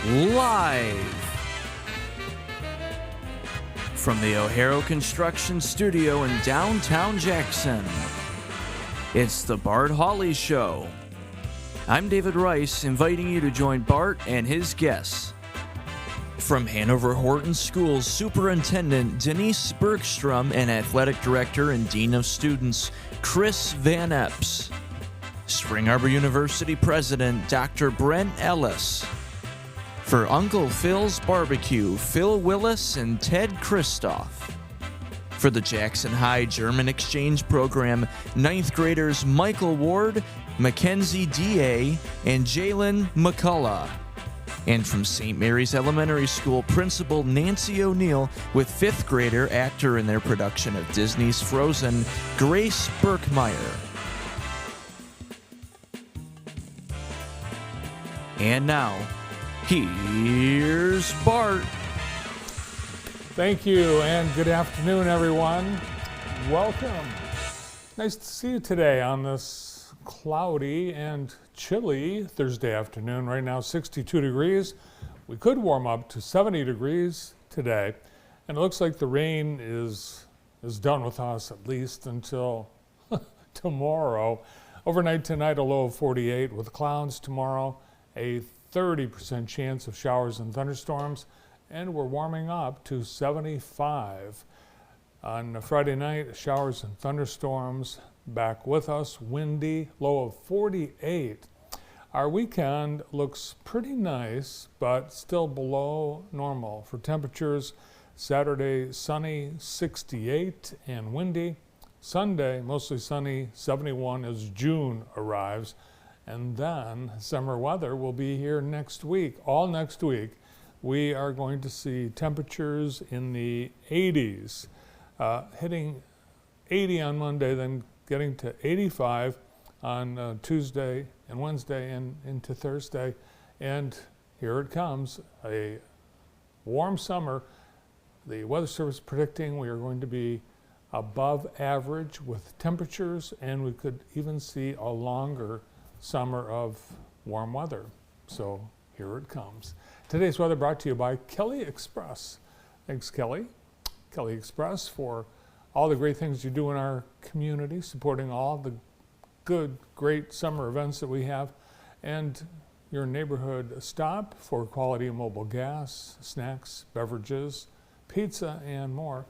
Live from the O'Hara Construction Studio in downtown Jackson, it's the Bart Hawley Show. I'm David Rice, inviting you to join Bart and his guests. From Hanover Horton Schools Superintendent Denise Bergstrom and Athletic Director and Dean of Students Chris Van Epps. Spring Arbor University President Dr. Brent Ellis. For Uncle Phil's Barbecue, Phil Willis and Ted Christoff. For the Jackson High German Exchange Program, 9th graders Michael Ward, Mackenzie D.A., and Jalen McCullough. And from St. Mary's Elementary School, Principal Nancy O'Neill with 5th grader, actor in their production of Disney's Frozen, Grace Birkmeyer. And now, here's Bart. Thank you, and good afternoon, everyone. Welcome. Nice to see you today on this cloudy and chilly Thursday afternoon. Right now, 62 degrees. We could warm up to 70 degrees today, and it looks like the rain is done with us, at least until tomorrow. Overnight tonight, a low of 48 with clouds. Tomorrow, a 30% chance of showers and thunderstorms, and we're warming up to 75. On Friday night, showers and thunderstorms back with us, windy, low of 48. Our weekend looks pretty nice, but still below normal for temperatures. Saturday, sunny, 68 and windy. Sunday, mostly sunny, 71 as June arrives. And then summer weather will be here next week. All next week, we are going to see temperatures in the 80s, hitting 80 on Monday, then getting to 85 on Tuesday and Wednesday and into Thursday. And here it comes, a warm summer. The Weather Service predicting we are going to be above average with temperatures, and we could even see a longer summer of warm weather. So here it comes. Today's weather brought to you by Kelly Express. Thanks, Kelly. Kelly Express, for all the great things you do in our community, supporting all the good, great summer events that we have, and your neighborhood stop for quality mobile gas, snacks, beverages, pizza, and more.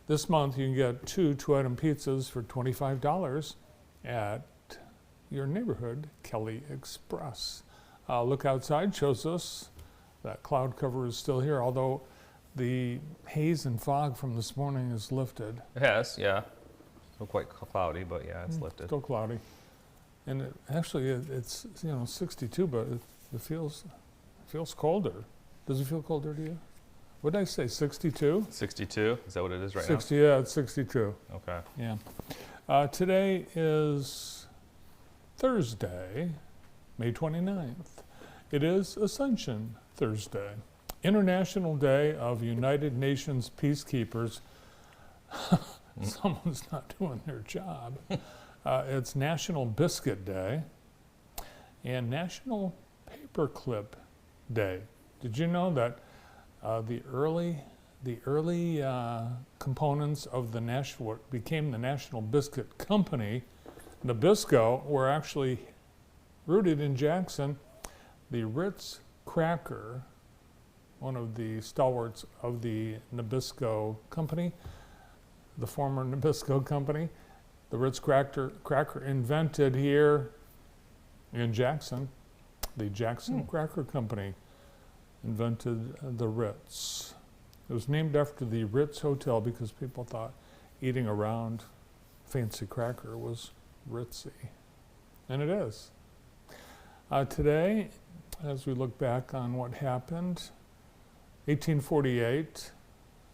This month you can get 2 two-item pizzas for $25 at your neighborhood Kelly Express. Look outside shows us that cloud cover is still here, although the haze and fog from this morning is lifted. It has, yeah. Still quite cloudy, but yeah, it's lifted. Still cloudy. And it's 62, but it feels colder. Does it feel colder to you? What did I say, 62? 62, is that what it is right 60, yeah, it's 62. Okay. Yeah. Today is Thursday, May 29th. It is Ascension Thursday, International Day of United Nations Peacekeepers. Someone's not doing their job. It's National Biscuit Day and National Paperclip Day. Did you know that the early components of what became the National Biscuit Company, Nabisco, were actually rooted in Jackson? The Ritz cracker, one of the stalwarts of the Nabisco Company, the former Nabisco Company, the Ritz cracker invented here in Jackson. The Jackson Cracker Company invented the Ritz. It was named after the Ritz Hotel because people thought eating a round fancy cracker was ritzy. And it is. Today, as we look back on what happened, 1848,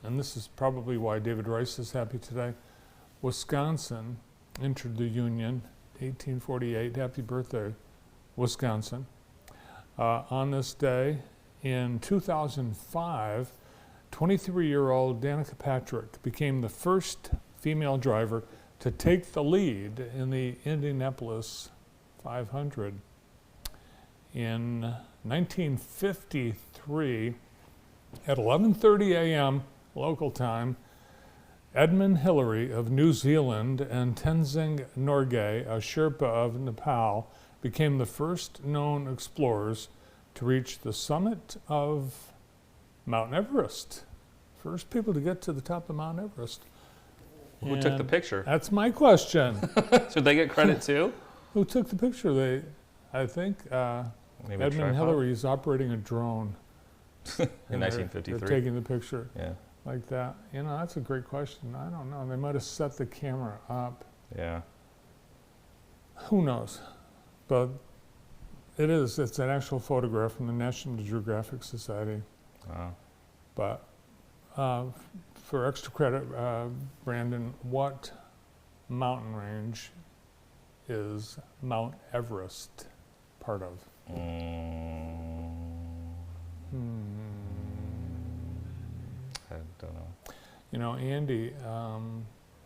and this is probably why David Rice is happy today, Wisconsin entered the Union, 1848. Happy birthday, Wisconsin. On this day, in 2005, 23-year-old Danica Patrick became the first female driver to take the lead in the Indianapolis 500. In 1953, at 11:30 a.m. local time, Edmund Hillary of New Zealand and Tenzing Norgay, a Sherpa of Nepal, became the first known explorers to reach the summit of Mount Everest. First people to get to the top of Mount Everest. Who took the picture? That's my question. Should they get credit too? Who took the picture? I think Maybe Edmund Hillary is operating a drone. In 1953. They're taking the picture. Yeah. Like that. You know, that's a great question. I don't know. They might have set the camera up. Yeah. Who knows? But it's an actual photograph from the National Geographic Society. Wow. But for extra credit, Brandon, what mountain range is Mount Everest part of? I don't know. You know, Andy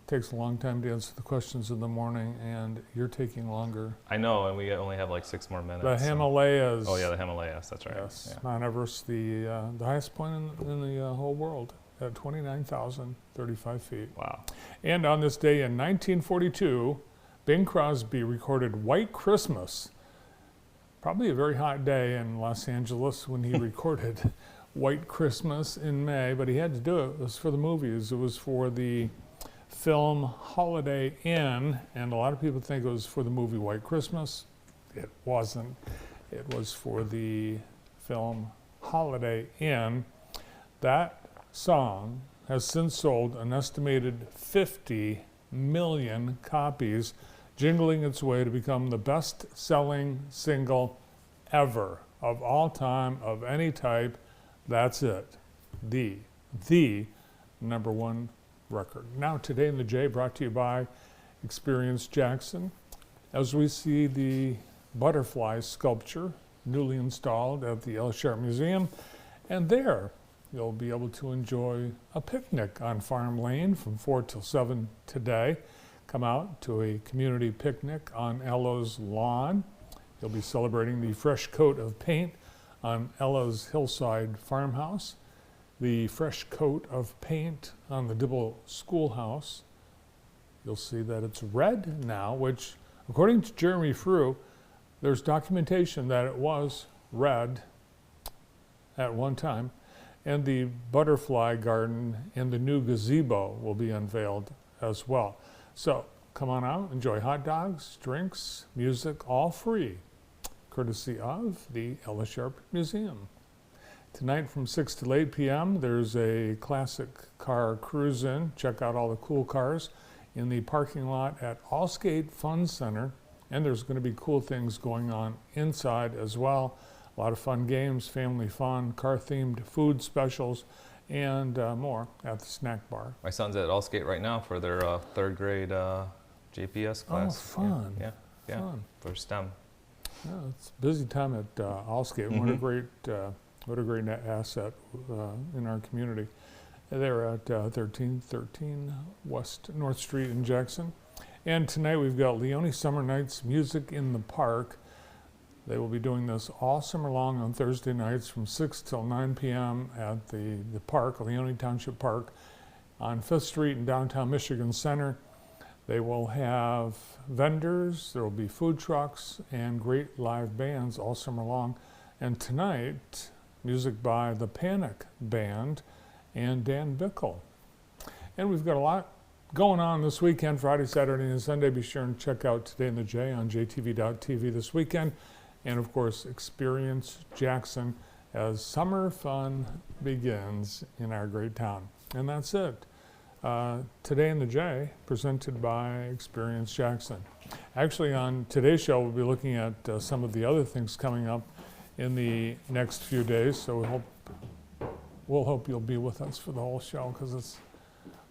takes a long time to answer the questions in the morning, and you're taking longer. I know, and we only have like 6 more minutes. The Himalayas. Oh yeah, the Himalayas. That's right. Yes, Yeah. Mount Everest, the highest point in the whole world, at 29,035 feet. Wow. And on this day in 1942, Bing Crosby recorded "White Christmas." Probably a very hot day in Los Angeles when he recorded "White Christmas" in May, but he had to do it. It was for the movies. It was for the film Holiday Inn, and a lot of people think it was for the movie White Christmas. It wasn't. It was for the film Holiday Inn. That song has since sold an estimated 50 million copies, jingling its way to become the best-selling single ever of all time, of any type. That's it. The number one record. Now, Today in the J, brought to you by Experience Jackson. As we see the butterfly sculpture newly installed at the L. Sharp Museum, and there you'll be able to enjoy a picnic on Farm Lane from 4 till 7 today. Come out to a community picnic on Ella's lawn. You'll be celebrating the fresh coat of paint on Ella's hillside farmhouse, the fresh coat of paint on the Dibble Schoolhouse. You'll see that it's red now, which, according to Jeremy Frew, there's documentation that it was red at one time. And the butterfly garden and the new gazebo will be unveiled as well. So come on out, enjoy hot dogs, drinks, music, all free, courtesy of the Ella Sharp Museum. Tonight from 6 to 8 p.m., there's a classic car cruise-in. Check out all the cool cars in the parking lot at Allskate Fun Center. And there's going to be cool things going on inside as well. A lot of fun games, family fun, car-themed food specials, and more at the snack bar. My son's at Allskate right now for their 3rd grade JPS class. Oh, fun. Yeah. Fun. For STEM. Yeah, it's a busy time at Allskate. What a great asset in our community. They're at 1313 West North Street in Jackson. And tonight we've got Leone Summer Nights Music in the Park. They will be doing this all summer long on Thursday nights from 6 till 9 p.m. at the park, Leone Township Park, on 5th Street in downtown Michigan Center. They will have vendors, there will be food trucks, and great live bands all summer long. And tonight, music by the Panic Band and Dan Bickle. And we've got a lot going on this weekend, Friday, Saturday, and Sunday. Be sure and check out Today in the J on jtv.tv this weekend. And of course, Experience Jackson as summer fun begins in our great town. And that's it. Today in the J, presented by Experience Jackson. Actually, on today's show, we'll be looking at some of the other things coming up in the next few days. So we'll hope you'll be with us for the whole show, because it's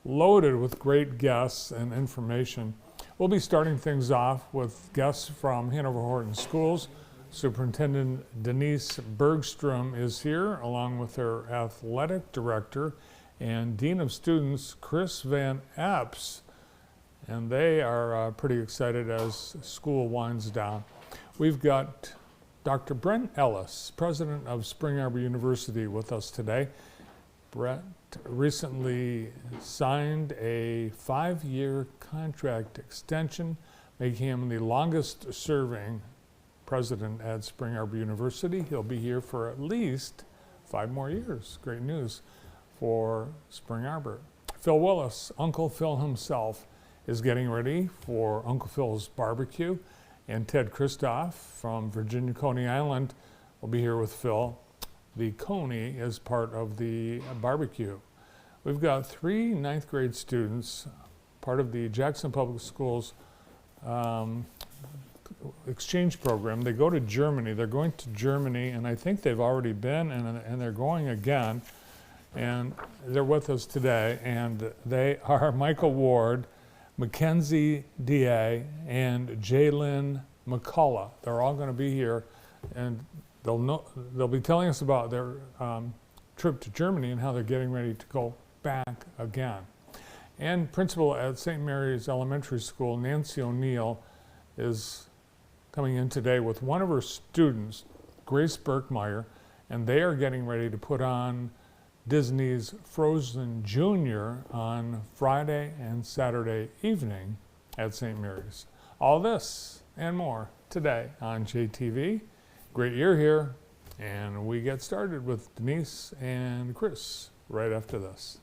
loaded with great guests and information. We'll be starting things off with guests from Hanover Horton Schools. Superintendent Denise Bergstrom is here, along with her athletic director and Dean of Students, Chris Van Epps. And they are pretty excited as school winds down. We've got Dr. Brent Ellis, president of Spring Arbor University, with us today. Brent recently signed a 5-year contract extension, making him the longest serving president at Spring Arbor University. He'll be here for at least 5 more years. Great news for Spring Arbor. Phil Willis, Uncle Phil himself, is getting ready for Uncle Phil's barbecue. And Ted Christoff from Virginia Coney Island will be here with Phil. The Coney is part of the barbecue. We've got 3 9th grade students, part of the Jackson Public Schools exchange program. They go to Germany. They're going to Germany, and I think they've already been, and they're going again. And they're with us today, and they are Michael Ward, Mackenzie D.A., and Jalen McCullough. They're all going to be here, and they'll be telling us about their trip to Germany and how they're getting ready to go back again. And principal at St. Mary's Elementary School, Nancy O'Neill, is coming in today with one of her students, Grace Berkmeyer, and they are getting ready to put on Disney's Frozen Junior on Friday and Saturday evening at St. Mary's. All this and more today on JTV. Great year here, and we get started with Denise and Chris right after this.